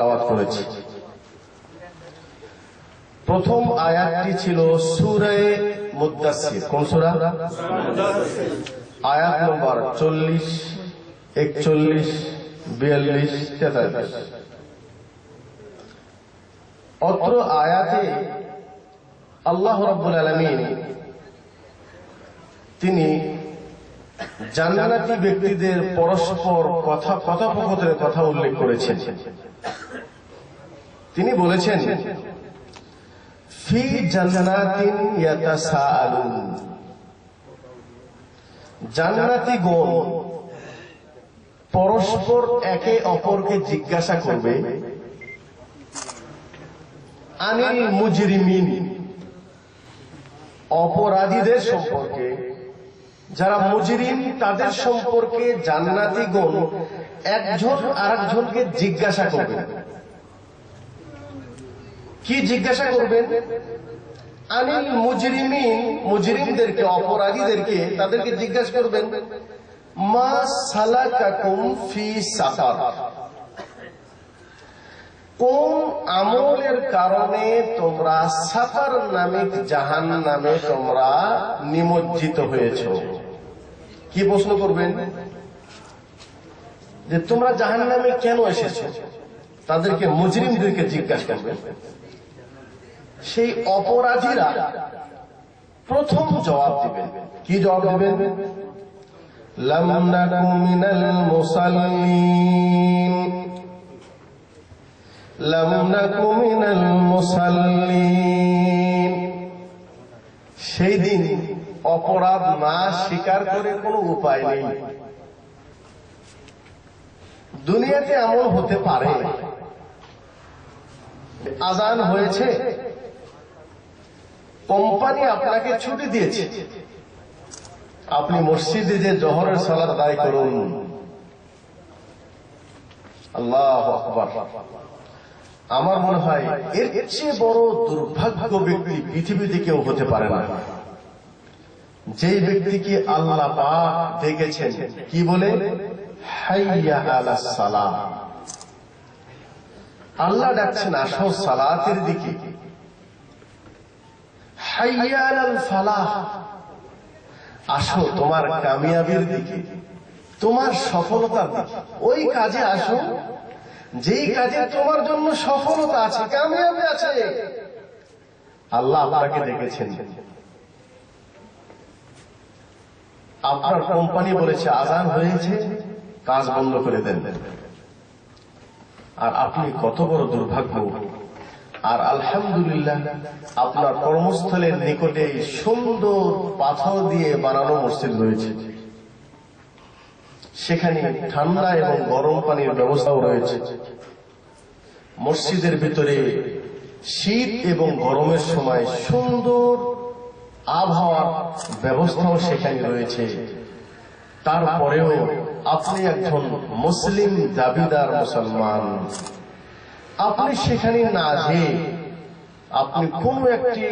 তেলাওয়াত করেছি। প্রথম আয়াতটি ছিল সূরা মুদ্দাসসির। কোন সূরা? আয়াত নম্বর 40, 41, 42, 43। অত্র আয়াতে আল্লাহ রাব্বুল আলামিন তিনি জান্নাতি ব্যক্তিদের পরস্পর কথোপকথনের কথা উল্লেখ করেছেন। তিনি বলেছেন, ফি জান্নাতিন ইয়াতাসাআলুন, জান্নাতীগণ পরস্পর একে অপরকে জিজ্ঞাসা করবে, আনিল মুজরিমিন, অপরাধীদের সম্পর্কে। যারা মুজরিম তাদের সম্পর্কে জান্নাতীগণ একজন আরেকজনকে জিজ্ঞাসা করবেন। কি জিজ্ঞাসা করবেন? আনিল মুজরিমিন, মুজরিমদেরকে, অপরাধীদেরকে তাদেরকে জিজ্ঞাসা করবেন, মা সালাকাকুম ফি সাকার, কোন আমলের কারণে তোমরা সাকার নামক জাহান্নামে তোমরা নিমজ্জিত হয়েছ। কি প্রশ্ন করবেন? যে তোমরা জাহান্নামে কেন এসেছো, তাদেরকে, মুজরিমদেরকে জিজ্ঞাসা করবেন। সেই অপরাধীরা প্রথম জবাব দিবেন। কি জবাব দিবেন? লাম নাকু মিনাল মুসাল্লিন, লাম নাকু মিনাল মুসাল্লিন। সেই দিন অপরাধ না স্বীকার করে কোনো উপায় নেই। দুনিয়াতে এমন হতে পারে, আজান হয়েছে, কোম্পানি আপনাকে ছুটি দিয়েছে, আপনি মসজিদে যে জোহরের সালাত আদায় করুন। আল্লাহু আকবার। আমার মনে হয় এর চেয়ে বড় দুর্ভাগ্য ব্যক্তি পৃথিবীতে কেউ হতে পারে না, যেই ব্যক্তিকে আল্লাহ পাক ডেকেছেন কি বলে? হাইয়া আলাস সালাহ। আল্লাহ ডাকছেন, আসো সালাতের দিকে। হাইয়া আলাল ফালাহ, আসো তোমার কামিয়াবির দিকে, তোমার সফলতার দিকে। ওই কাজে আসো যেই কাজে তোমার জন্য সফলতা আছে, কামিয়াবি আছে। আল্লাহ আপনাকে ডেকেছেন। আপনার কোম্পানি বলেছে আজান হয়েছে, কাজ বন্ধ করে দেন, আর আপনি কত বড় দুর্ভাগ্য। আর আলহামদুলিল্লাহ আপনার কর্মস্থলের নিকটে সুন্দর পাথর দিয়ে বানানো মসজিদ রয়েছে, সেখানে ঠান্ডা এবং গরম পানির ব্যবস্থাও রয়েছে। মসজিদের ভিতরে শীত এবং গরমের সময় সুন্দর আবহাওয়ার ব্যবস্থাও সেখানে রয়েছে। তারপরেও আপনি একজন মুসলিম দাবিদার মুসলমান, আপনি সেখানে না যেয়ে আপনি কোনো একটি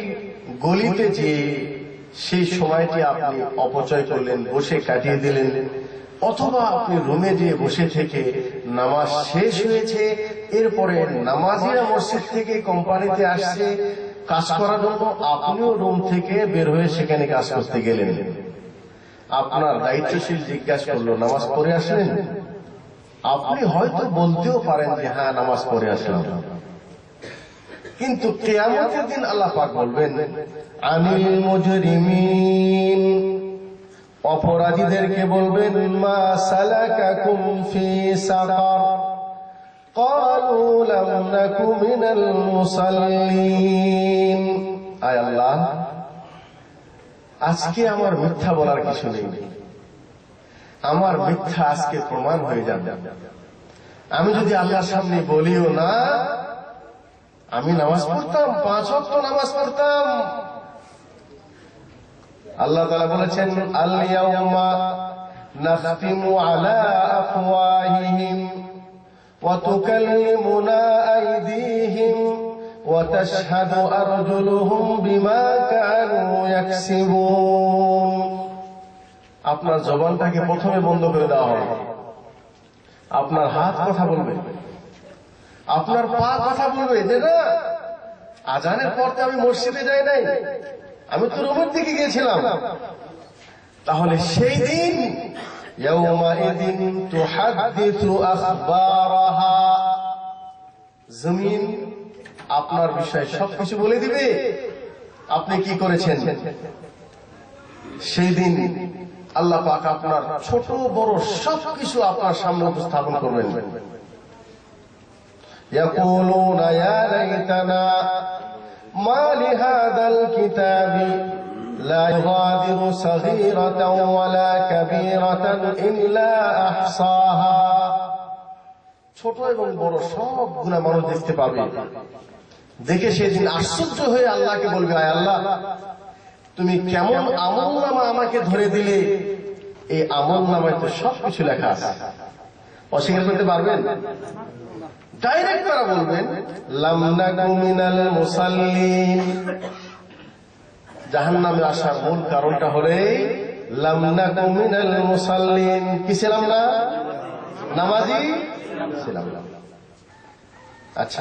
গলিতে যেয়ে সেই সময়টি আপনি অপচয় করলেন, বসে কাটিয়ে দিলেন। অথবা আপনি রুমে যেয়ে বসে থেকে নামাজ শেষ হয়েছে, এরপরে নামাজিরা মসজিদ থেকে কোম্পানিতে আসছে কাজ করার জন্য, আপনিও রুম থেকে বের হয়ে সেখানে কাজ করতে গেলেন। আপনার দায়িত্বশীল জিজ্ঞাসা করলো, নামাজ পড়ে আসলেন? আপনি হয়তো বলতেও পারেন যে হ্যাঁ নামাজ পড়ে আসলাম, কিন্তু কিয়ামতের দিন আল্লাহ পাক বলবেন, আনিল মুজরিমিন, অপরাধীদেরকে বলবেন, মা সালাকাকুম ফি সাকার, ক্বালু লাম নাকু মিনাল মুসাল্লিন। আয় আল্লাহ, আজকে আমার মিথ্যা বলার কিছু নেই, আমার মিথ্যা আজকে প্রমাণ হয়ে যাবে। আমি যদি আল্লাহর সামনে বলিও না আমি নামাজ পড়তাম, 5 ওয়াক্ত নামাজ পড়তাম। আল্লাহ তাআলা বলেছেন, আল ইয়াউমা নাখতিমু আলা আফওয়াহিহিম ওয়া তুকাল্লিমুনা আইদিহিম ওয়া তাশহাদু আরজুলুহুম বিমা কানু ইয়াকসিবুন। আপনার জবানটাকে প্রথমে বন্ধ করে দেওয়া হবে, আপনার হাত কথা বলবে, আপনার পা কথা বলবে যে না, আজানের পর তো আমি মসজিদে যাই নাই, আমি তো রুমের দিকে গিয়েছিলাম। তাহলে সেই দিন ইয়াউমাইদিন তুহাদ্দিসু আখবারাহা, জমিন আপনার বিষয়ে সবকিছু বলে দিবে আপনি কি করেছেন। সেই দিন আল্লাহ পাক আপনার ছোট বড় সবকিছু আপনার সামনে উপস্থাপন করবেন। ইয়াকুলুনা ইয়া লাইতানা মা লিহাদাল কিতাবি লা ইউগাদিরু সাগীরাতাও ওয়ালা কাবীরাতান ইল্লা আহসাহা। ছোট এবং বড় সবগুলা মানুষ দেখতে পাবে। দেখে সেদিন আশ্চর্য হয়ে আল্লাহকে বলবে, আয় আল্লাহ, তুমি কেমন আমলনামা আমাকে ধরে দিলে, এই আমলনামায় তো সবকিছু লেখা আছে। অস্বীকার করতে পারবেন? ডাইরেক্ট তারা বলবেন লাম নাকু মিনাল মুসাল্লিন। জাহান্নামে আসার মূল কারণটা হলে লাম নাকু মিনাল মুসাল্লিন, কি ছিলাম না? নামাজি ছিলাম না। আচ্ছা।